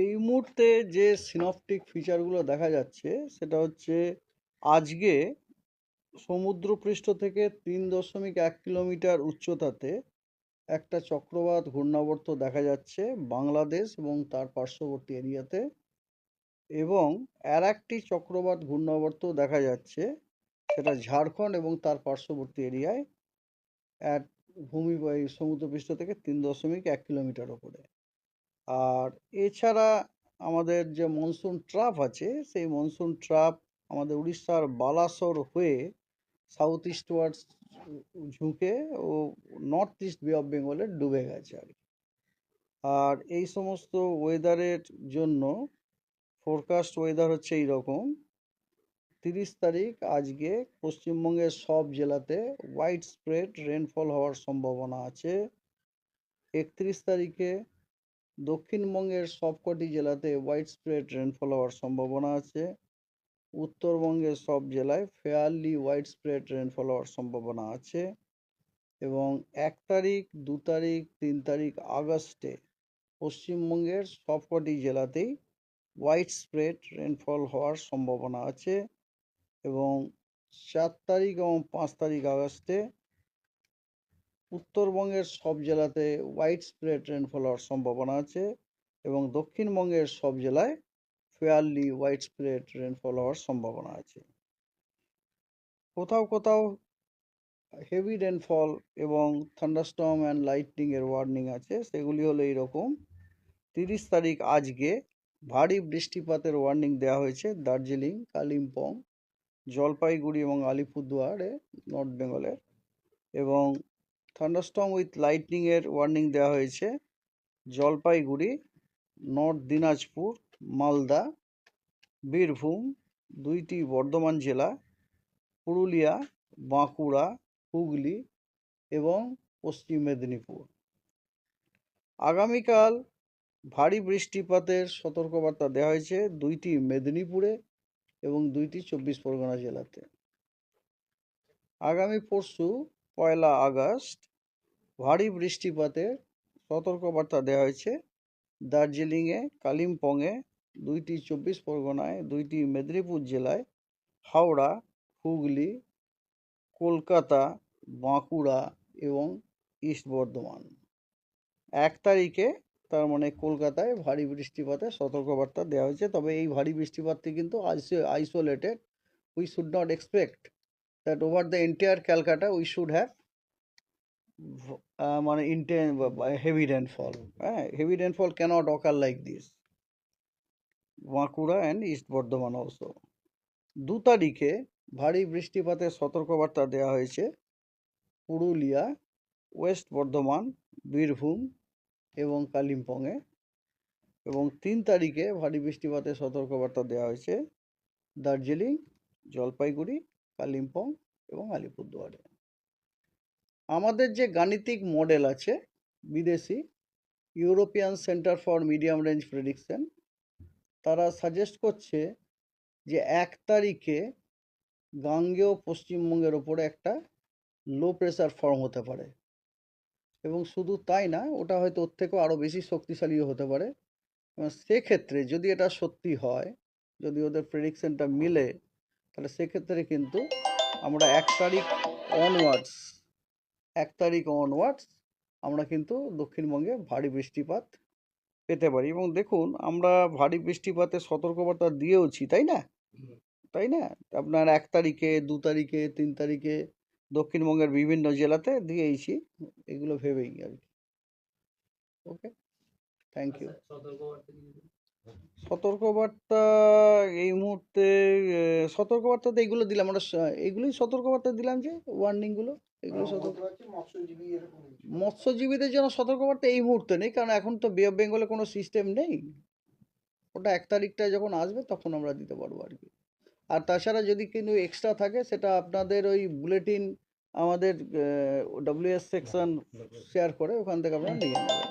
এই মুহূর্তে যে সিনপটিক ফিচারগুলো দেখা যাচ্ছে সেটা হচ্ছে আজকে সমুদ্রপৃষ্ঠ থেকে 3.1 কিলোমিটার উচ্চতাতে একটা চক্রবাত ঘূর্ণাবর্ত দেখা যাচ্ছে বাংলাদেশ এবং তার পার্শ্ববর্তী এরিয়াতে, এবং আর একটি চক্রবাত ঘূর্ণাবর্ত দেখা যাচ্ছে সেটা ঝাড়খণ্ড এবং তার পার্শ্ববর্তী এরিয়ায় এক সমুদ্রপৃষ্ঠ থেকে 3.1 কিলোমিটার ওপরে। আর এছাড়া আমাদের যে মনসুন ট্রাপ আছে সেই মনসুন ট্রাপ আমাদের উড়িষ্যার বালাসোর হয়ে সাউথ ইস্টওয়ার্ডস ঝুঁকে ও নর্থ ইস্ট বে অফ বেঙ্গলে ডুবে গেছে আর কি। আর এই সমস্ত ওয়েদারের জন্য ফোরকাস্ট ওয়েদার হচ্ছে এইরকম। 30 তারিখ আজকে পশ্চিমবঙ্গের সব জেলাতে হোয়াইট স্প্রেড রেনফল হওয়ার সম্ভাবনা আছে। 31 তারিখে দক্ষিণবঙ্গের সবকটি জেলাতে হোয়াইট স্প্রেড রেনফল হওয়ার সম্ভাবনা আছে। উত্তরবঙ্গের সব জেলায় ফেয়ারলি হোয়াইট স্প্রেড রেনফল হওয়ার সম্ভাবনা আছে। এবং 1 তারিখ 2 তারিখ 3 তারিখ আগস্টে পশ্চিমবঙ্গের সবকটি জেলাতেই হোয়াইট স্প্রেড রেনফল হওয়ার সম্ভাবনা আছে। এবং 4 তারিখ এবং 5 তারিখ আগস্টে উত্তরবঙ্গের সব জেলাতে হোয়াইট স্প্রেড রেনফল হওয়ার সম্ভাবনা আছে এবং দক্ষিণবঙ্গের সব জেলায় ফেয়ারলি হোয়াইট স্প্রেড রেনফল হওয়ার সম্ভাবনা আছে। কোথাও কোথাও হেভি রেনফল এবং থান্ডারস্টর্ম অ্যান্ড লাইটনিং এর ওয়ার্নিং আছে। সেগুলি হলো এইরকম: 30 তারিখ আজকে ভারী বৃষ্টিপাতের ওয়ার্নিং দেওয়া হয়েছে দার্জিলিং, কালিম্পং, জলপাইগুড়ি এবং আলিপুরদুয়ারে নর্থ বেঙ্গলের। এবং থান্ডারস্টর্ম উইথ লাইটনিং এর ওয়ার্নিং দেওয়া হয়েছে জলপাইগুড়ি, নর্থ দিনাজপুর, মালদা, বীরভূম, 2টি বর্ধমান জেলা, পুরুলিয়া, বাঁকুড়া, হুগলি এবং পশ্চিম মেদিনীপুর। আগামীকাল ভারী বৃষ্টিপাতের সতর্কবার্তা দেওয়া হয়েছে 2টি মেদিনীপুরে এবং 2টি 24 পরগনা জেলাতে। আগামী পরশু 1 আগস্ট ভারী বৃষ্টিপাতের সতর্কবার্তা দেওয়া হয়েছে দার্জিলিংয়ে, কালিম্পংয়ে, 2টি 24 পরগনায়, 2টি মেদিনীপুর জেলায়, হাওড়া, হুগলি, কলকাতা, বাঁকুড়া এবং ইস্ট বর্ধমান। 1 তারিখে তার মানে কলকাতায় ভারী বৃষ্টিপাতের সতর্কবার্তা দেওয়া হয়েছে। তবে এই ভারী বৃষ্টিপাতটি কিন্তু isolated. We should not expect that over the entire Calcutta we should have মানে হেভি রেনফল। হ্যাঁ, heavy rainfall cannot occur like this. Bankura and east Bardhaman also. 2 তারিখে ভারী বৃষ্টিপাতের সতর্কবার্তা দেওয়া হয়েছে পুরুলিয়া, ওয়েস্ট বর্ধমান, বীরভূম এবং কালিম্পংয়ে। এবং 3 তারিখে ভারী বৃষ্টিপাতের সতর্কবার্তা দেওয়া হয়েছে দার্জিলিং, জলপাইগুড়ি, কালিম্পং এবং আলিপুরদুয়ারে। আমাদের যে গাণিতিক মডেল আছে বিদেশি European centre for medium range prediction, তারা সাজেস্ট করছে যে 1 তারিখে গাঙ্গেয় পশ্চিমবঙ্গের ওপরে একটা লো প্রেসার ফর্ম হতে পারে। এবং শুধু তাই না, ওটা হয়তো ওর থেকেও আরও বেশি শক্তিশালীও হতে পারে। এবং সেক্ষেত্রে যদি এটা সত্যি হয়, যদি ওদের প্রেডিকশনটা মিলে, তাহলে সেক্ষেত্রে কিন্তু আমরা 1 তারিখ অনওয়ার্ডস আমরা কিন্তু দক্ষিণবঙ্গে ভারী বৃষ্টিপাত পেতে পারি। এবং দেখুন, আমরা ভারী বৃষ্টিপাতের সতর্কবার্তা দিয়েওছি, তাই না? আপনার 1 তারিখে, 2 তারিখে, 3 তারিখে দক্ষিণবঙ্গের বিভিন্ন জেলাতে দিয়েইছি, এগুলো ভেবেই আর কি। ওকে, থ্যাংক ইউ। সতর্কবার্তা এই মুহূর্তে সতর্কবার্তাতে এইগুলো দিলাম, আমরা এইগুলোই সতর্কবার্তা দিলাম, যে ওয়ার্নিংগুলো, এগুলো মৎস্যজীবীদের জন্য সতর্কবার্তা এই মুহূর্তে নেই, কারণ এখন তো বে অফ বেঙ্গলে কোনো সিস্টেম নেই। ওটা 1 তারিখটা যখন আসবে তখন আমরা দিতে পারবো আর কি। আর তাছাড়া যদি কিন্তু এক্সট্রা থাকে, সেটা আপনাদের ওই বুলেটিন আমাদের WS সেকশন শেয়ার করে, ওখান থেকে আপনারা নিয়ে নেবেন।